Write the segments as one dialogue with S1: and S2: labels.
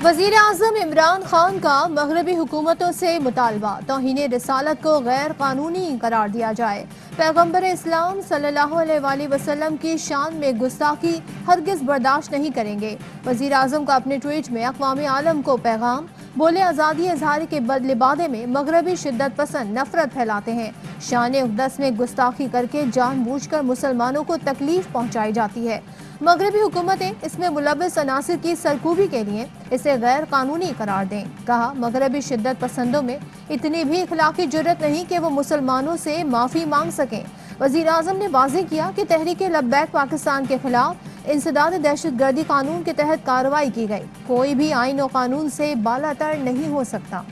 S1: वजीर आजम इमरान खान का मगरबी हुकूमतों से मुतालबा, तौहीन रिसालत को गैर कानूनी करार दिया जाए। पैगम्बर इस्लाम सल्लल्लाहु अलैहि वसल्लम की शान में गुस्ताखी हरगिज बर्दाश्त नहीं करेंगे। वजीर आजम का अपने ट्वीट में अक़वाम आलम को पैगाम, बोले आज़ादी इजहार के बदले बादे में मगरबी शिद्दत पसंद नफरत फैलाते हैं। शान उक़दस में गुस्ताखी करके जानबूझकर मुसलमानों को तकलीफ पहुँचाई जाती है। मगरबी हुकूमतें इसमें मुलव्वस अनासिर की सरकूबी के लिए इसे गैर कानूनी करार दें। कहा, मगरबी शिद्दत पसंदोों में इतनी भी इखलाकी जुर्रत नहीं कि वो मुसलमानों से माफ़ी मांग सकें। वज़ीर आज़म ने वाज़ेह किया कि तहरीक लब्बैक पाकिस्तान के खिलाफ इंसदाद दहशत गर्दी कानून के तहत कार्रवाई की गई। कोई भी आइन और कानून से बालातर नहीं हो सकता।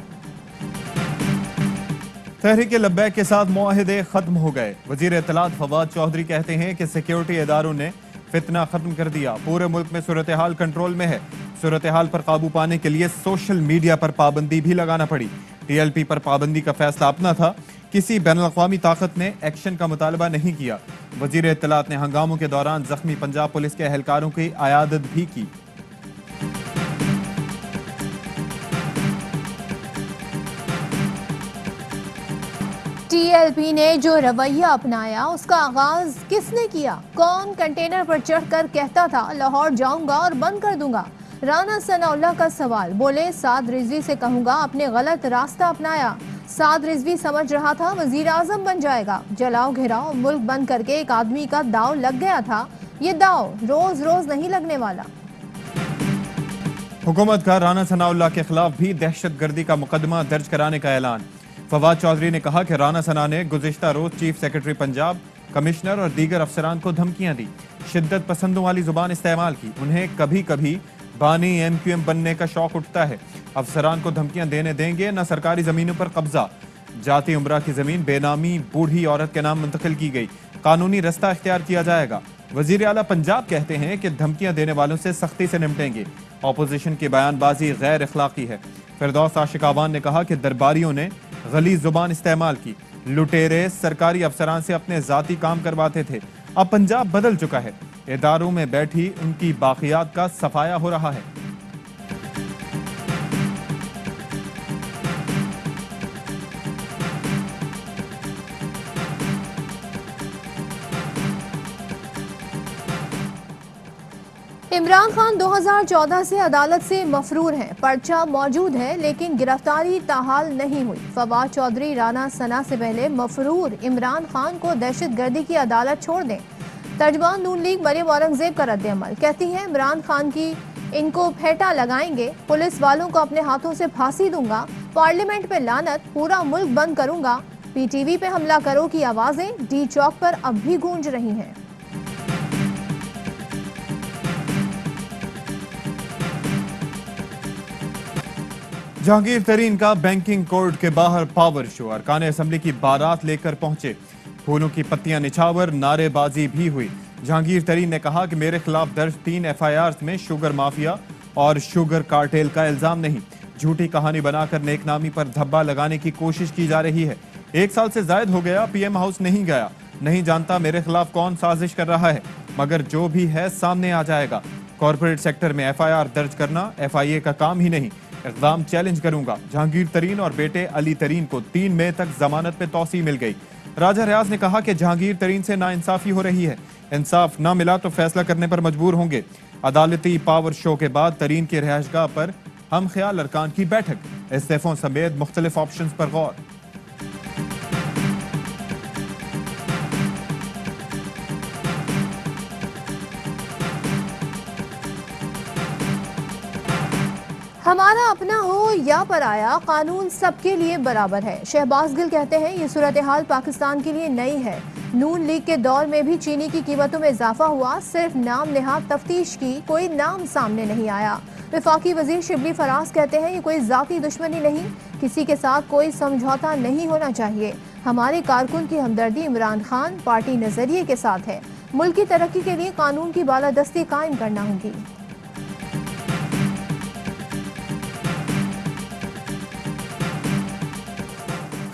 S2: तहरीक लब्बैक के साथ मुआहदे खत्म हो गए। वजीर इत्तलात फवाद चौधरी कहते हैं कि सिक्योरिटी इदारों ने फितना खत्म कर दिया। पूरे मुल्क में सूरत हाल कंट्रोल में है। सूरत हाल पर काबू पाने के लिए सोशल मीडिया पर पाबंदी भी लगाना पड़ी। TLP पर पाबंदी का फैसला अपना था, किसी बैनुल-अक़वामी ताकत ने एक्शन का मुतालबा नहीं किया। वजीर इत्तलात ने हंगामों के दौरान जख्मी पंजाब पुलिस के एहलकारों की अयादत भी की।
S1: TLP ने जो रवैया अपनाया उसका आगाज किसने किया? कौन कंटेनर पर चढ़कर कहता था लाहौर जाऊंगा और बंद कर दूंगा? राना सनाउल्लाह का सवाल। बोले, साद रिजवी से कहूंगा अपने गलत रास्ता अपनाया। साद रिजवी समझ रहा था वजीर आजम बन जाएगा। जलाओ घिराओ मुल्क बंद करके एक आदमी का दाव लग गया था। ये दाव रोज रोज नहीं लगने वाला।
S2: हुकूमत का राना सनाउल्लाह के खिलाफ भी दहशत गर्दी का मुकदमा दर्ज कराने का ऐलान। फवाद चौधरी ने कहा कि राना सना ने गुज़िश्ता रोज चीफ सेक्रेटरी पंजाब, कमिश्नर और दीगर अफसरान को धमकियां दी, शिद्दत पसंदों वाली जुबान इस्तेमाल की। उन्हें कभी कभी बानी MQM बनने का शौक उठता है। अफसरान को धमकियां देने देंगे न सरकारी जमीनों पर कब्जा। जाती उम्रा की जमीन बेनामी बूढ़ी औरत के नाम मुंतकिल की गई। कानूनी रास्ता इख्तियार किया जाएगा। वजीर आला पंजाब कहते हैं कि धमकियां देने वालों से सख्ती से निपटेंगे। ऑपोजिशन की बयानबाजी गैर अखलाकी है। फिरदौस आशिक आवान ने कहा कि दरबारियों ने गलीज जुबान इस्तेमाल की। लुटेरे सरकारी अफसरान से अपने जाती काम करवाते थे। अब पंजाब बदल चुका है। इदारों में बैठी उनकी बाकियात का सफाया हो रहा है।
S1: इमरान खान 2014 से अदालत से मफरूर हैं। पर्चा मौजूद है लेकिन गिरफ्तारी ताहाल नहीं हुई। फवाद चौधरी राना सना से पहले मफरूर इमरान खान को दहशत गर्दी की अदालत छोड़ दें। तर्जमान नून लीग मरियम औरंगजेब का रद्द-ए-अमल। कहती है, इमरान खान की इनको फेटा लगाएंगे, पुलिस वालों को अपने हाथों से फांसी दूंगा, पार्लियामेंट पे लानत, पूरा मुल्क बंद करूंगा। PTV पे हमला करो की आवाजें D चौक पर अब भी गूंज रही हैं।
S2: जहांगीर तरीन का बैंकिंग कोर्ट के बाहर पावर शो। अरकान असम्बली की बारात लेकर पहुंचे। फूलों की पत्तियां निछावर नारेबाजी भी हुई। जहांगीर तरीन ने कहा कि मेरे खिलाफ दर्ज 3 FIRs में शुगर माफिया और शुगर कार्टेल का इल्जाम नहीं, झूठी कहानी बनाकर नेकनामी पर धब्बा लगाने की कोशिश की जा रही है। 1 साल से जायद हो गया, PM हाउस नहीं गया, नहीं जानता मेरे खिलाफ कौन साजिश कर रहा है, मगर जो भी है सामने आ जाएगा। कॉर्पोरेट सेक्टर में FIR दर्ज करना FIA का काम ही नहीं, इक़दाम चैलेंज करूंगा। जहांगीर तरीन और बेटे अली तरीन को 3 मई तक जमानत पे तौसी मिल गई। राजा रियाज ने कहा कि जहांगीर तरीन से नाइंसाफी हो रही है, इंसाफ ना मिला तो फैसला करने पर मजबूर होंगे। अदालती पावर शो के बाद तरीन की रिहायशगाह पर हम ख्याल अरकान की बैठक, इस्तीफों समेत मुख्तलिफ ऑप्शंस पर गौर।
S1: हमारा अपना हो या पराया, कानून सबके लिए बराबर है। शहबाज गिल कहते हैं, ये सूरत हाल पाकिस्तान के लिए नई है। नून लीग के दौर में भी चीनी की कीमतों में इजाफा हुआ, सिर्फ नाम नेहाद तफ्तीश की, कोई नाम सामने नहीं आया। वफाकी वजीर शिबली फराज कहते हैं, ये कोई जाती दुश्मनी नहीं, किसी के साथ कोई समझौता नहीं होना चाहिए। हमारे कारकुन की हमदर्दी इमरान खान पार्टी नजरिए के साथ है। मुल्क की तरक्की के लिए कानून की बालादस्ती कायम करना होगी।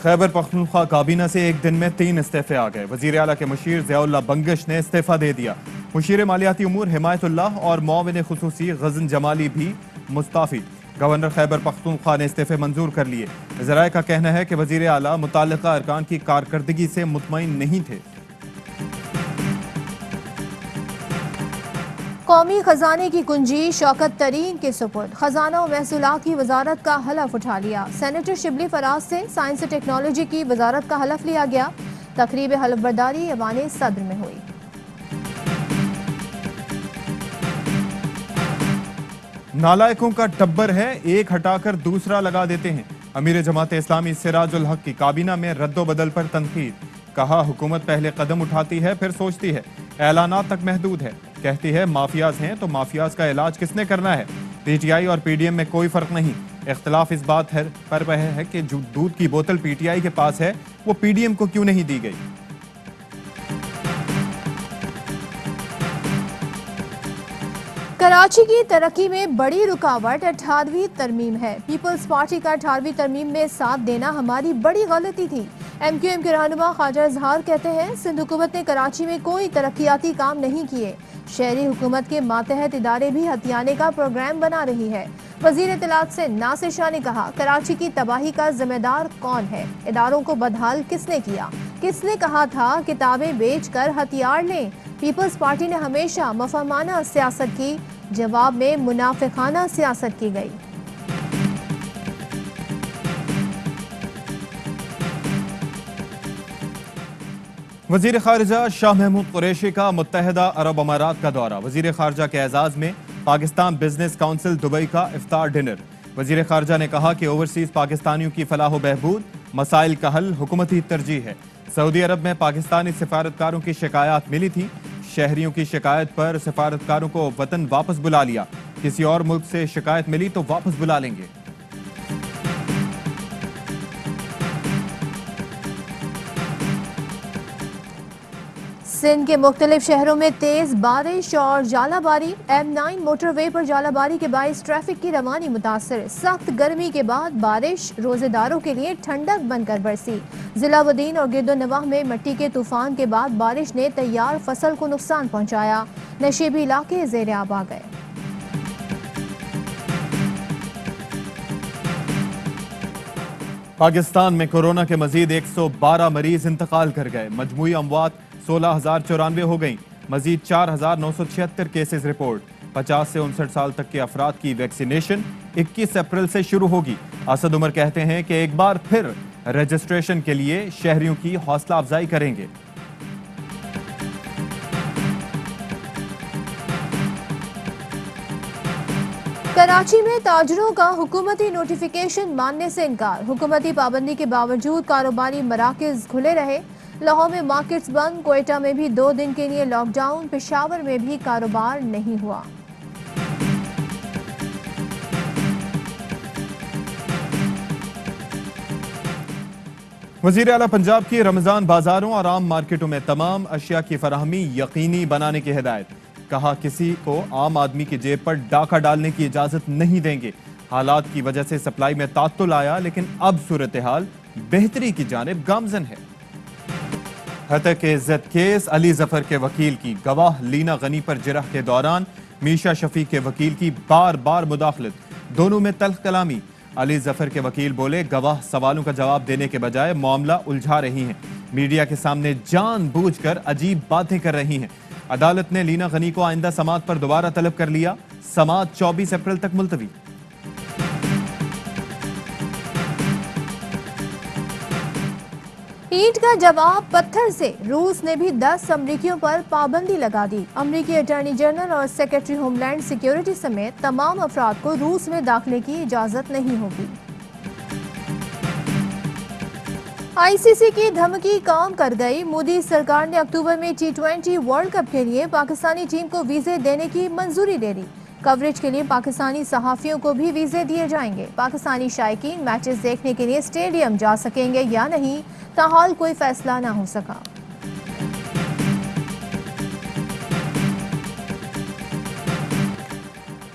S2: खैबर पख्तूनख्वा काबीना से एक दिन में 3 इस्तीफे आ गए। वजीर आला के मुशीर ज़ियाउल्लाह बंगश ने इस्तीफा दे दिया। मुशीर मालियाती उमूर हिमायतुल्लाह और मुआविन खुसूसी गज़न जमाली भी मुस्ताफी। गवर्नर खैबर पख्तूनख्वा ने इस्तीफे मंजूर कर लिए। ज़राए का कहना है कि वजीर आला मुताल्लिका अरकान की कारकर्दगी से मुतमईन नहीं थे।
S1: कौमी खजाने की कुंजी शौकत तरीन के सुपुर्द। खजाना और महसूलात की वजारत का हलफ उठा लिया। सेनेटर शिबली फराज से साइंस और टेक्नोलॉजी की वजारत का हलफ लिया गया। तकरीब हलफ बर्दारी ऐवान सदर में हुई।
S2: नालायकों का टब्बर है, एक हटाकर दूसरा लगा देते हैं। अमीर जमात इस्लामी सिराजुल हक की काबीना में रद्दो बदल पर तनकीद। कहा हुकूमत पहले कदम उठाती है फिर सोचती है, ऐलानात तक महदूद है। कहती है माफियाज हैं तो माफियाज का इलाज किसने करना है। पीटीआई और पीडीएम में कोई फर्क नहीं। इख्तलाफ इस बात पर है कि जो दूध की बोतल पीटीआई के पास है वो पीडीएम को क्यों नहीं दी गई।
S1: कराची की तरक्की में बड़ी रुकावट 18वीं तरमीम है। पीपल्स पार्टी का 18वीं तरमीम में साथ देना हमारी बड़ी गलती थी। एमक्यूएम के रहनुमा ख्वाजा इजहार कहते हैं सिंध हुकूमत ने कराची में कोई तरक्याती काम नहीं किए। शहरी हुकूमत के मातहत इदारे भी हथियाने का प्रोग्राम बना रही है। वजीर इत्तलात से नासिर शाह ने कहा कराची की तबाही का जिम्मेदार कौन है। इदारों को बदहाल किसने किया। किसने कहा था किताबें बेचकर हथियार लें। पीपल्स पार्टी ने हमेशा मफहमाना सियासत की, जवाब में मुनाफिकाना सियासत की गई।
S2: वजीर खारजा शाह महमूद कुरैशी का मुत्तहदा अरब अमारात का दौरा। वजीर खारजा के एजाज में पाकिस्तान बिजनेस काउंसिल दुबई का इफ्तार डिनर। वजीर खारजा ने कहा कि ओवरसीज पाकिस्तानियों की फलाह बहबूद मसाइल का हल हुकूमती तरजीह है। सऊदी अरब में पाकिस्तानी सिफारतकारों की शिकायत मिली थी। शहरियों की शिकायत पर सिफारतकारों को वतन वापस बुला लिया। किसी और मुल्क से शिकायत मिली तो वापस बुला लेंगे।
S1: सिंध के मुख्तलिफ शहरों में तेज बारिश और जालाबारी। M9 मोटरवे पर जालाबारी के बाइस ट्रैफिक की रवानी मुतासर। सख्त गर्मी के बाद बारिश रोजेदारों के लिए ठंडक बनकर बरसी। जिला वदीन और गिरदोनवाह में मिट्टी के तूफान के बाद बारिश ने तैयार फसल को नुकसान पहुंचाया। नशीबी इलाके ज़ेर आब आ गए।
S2: पाकिस्तान में कोरोना के मजीद 112 मरीज इंतकाल कर गए। मजमूई अमवात 16,094 हो गई। मजीद 4,976 केसेस रिपोर्ट। 50 से 59 साल तक के अफराद की वैक्सीनेशन 21 अप्रैल से शुरू होगी। असद उमर कहते हैं कि एक बार फिर रजिस्ट्रेशन के लिए शहरियों की हौसला अफजाई करेंगे।
S1: कराची में ताजरों का हुकूमती नोटिफिकेशन मानने से इनकार। हुकूमती पाबंदी के बावजूद कारोबारी मराकज खुले रहे। लाहौर में मार्केट्स बंद। क्वेटा में भी 2 दिन के लिए लॉकडाउन। पेशावर में भी कारोबार नहीं हुआ।
S2: वजीर आला पंजाब की रमजान बाजारों और आम मार्केटों में तमाम अशिया की फराहमी यकीनी बनाने की हिदायत। कहा किसी को आम आदमी की जेब पर डाका डालने की इजाजत नहीं देंगे। हालात की वजह से सप्लाई में तात्तुल आया लेकिन अब सूरत हाल बेहतरी की जानिब गामजन है। हतक इज्जत केस अली जफर के वकील की गवाह लीना गनी पर जिरह के दौरान मीशा शफी के वकील की बार बार मुदाखलत। दोनों में तल्ख कलामी। अली जफर के वकील बोले गवाह सवालों का जवाब देने के बजाय मामला उलझा रही हैं। मीडिया के सामने जानबूझकर अजीब बातें कर रही हैं। अदालत ने लीना गनी को आइंदा समाअत पर दोबारा तलब कर लिया। समाअत 24 अप्रैल तक मुलतवी।
S1: ईंट का जवाब पत्थर से। रूस ने भी 10 अमरीकियों पर पाबंदी लगा दी। अमरीकी अटॉर्नी जनरल और सेक्रेटरी होमलैंड सिक्योरिटी समेत तमाम अफराद को रूस में दाखिले की इजाजत नहीं होगी। आईसीसी की धमकी काम कर गई। मोदी सरकार ने अक्टूबर में T20 वर्ल्ड कप के लिए पाकिस्तानी टीम को वीजे देने की मंजूरी दे दी। कवरेज के लिए पाकिस्तानी सहाफियों को भी वीजे दिए जाएंगे। पाकिस्तानी शायकीन मैचेस देखने के लिए स्टेडियम जा सकेंगे या नहीं, ताहाल कोई फैसला ना हो सका।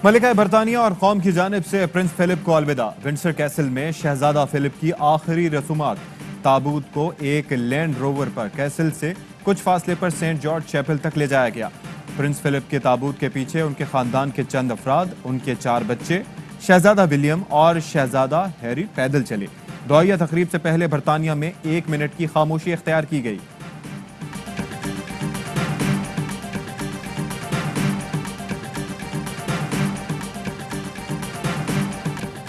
S2: मलिका बरतानिया और कौम की जानिब से प्रिंस फिलिप को अलविदा। विंडसर कैसल में शहजादा फिलिप की आखिरी रसूमात। ताबूत को एक लैंड रोवर पर कैसल से कुछ फासले पर सेंट जॉर्ज चैपल तक ले जाया गया। प्रिंस फिलिप के ताबूत के पीछे उनके खानदान के चंद अफराद, उनके 4 बच्चे, शहजादा विलियम और शहजादा हैरी पैदल चले। दुआया तकरीब से पहले बरतानिया में 1 मिनट की खामोशी इख्तियार की गई।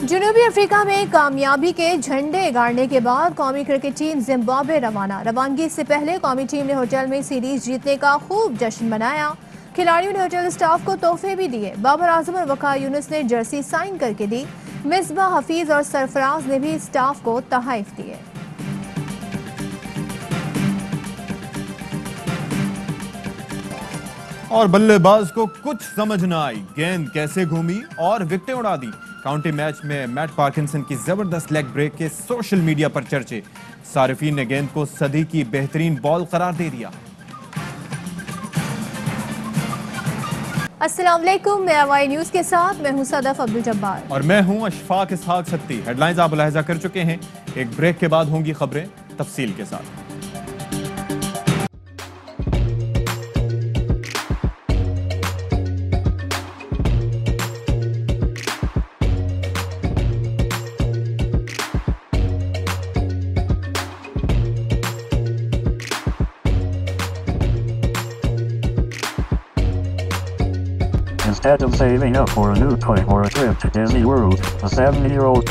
S1: जनूबी अफ्रीका में कामयाबी के झंडे गाड़ने के बाद कौमी क्रिकेट टीम जिम्बाब्वे रवाना। रवानगी से पहले कौमी टीम ने होटल में सीरीज जीतने का खूब जश्न मनाया। खिलाड़ियों ने होटल स्टाफ को तोहफे भी दिए। बाबर आजम और वकार यूनुस ने जर्सी साइन करके दी। मिसबा, हफीज और सरफराज ने भी स्टाफ को तोहफे दिए।
S2: और बल्लेबाज को कुछ समझ न आई, गेंद कैसे घूमी और विकेटें उड़ा दी। काउंटी मैच में मैट पार्किंसन की जबरदस्त लेग ब्रेक के सोशल मीडिया पर चर्चे। सारिफीन ने गेंद को सदी की बेहतरीन बॉल करार दे दिया।
S1: अस्सलाम वालेकुम, मैं अवाई न्यूज के साथ मैं हूं सदफ अब्दुल जब्बार
S2: और मैं हूं अशफाक इसहाक सत्ती। हेडलाइंस आप मुलाहिजा कर चुके हैं। एक ब्रेक के बाद होंगी खबरें तफसील के साथ।
S3: Instead of saving up for a new toy or a trip to Disney World, a 7-year-old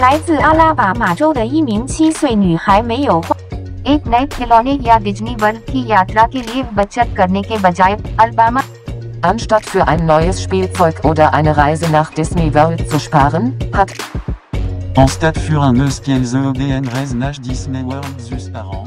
S4: 来自阿拉巴马州的一名7岁女孩没有花 एक नए खिलौने या डिज्नी वर्ल्ड की यात्रा के लिए बचत करने के बजाय Alabama
S5: Anstatt für ein neues Spielzeug oder eine Reise nach Disney World zu sparen, hat
S6: Anstatt für un eus qu'elles EDN Reise nach Disney World zus par an.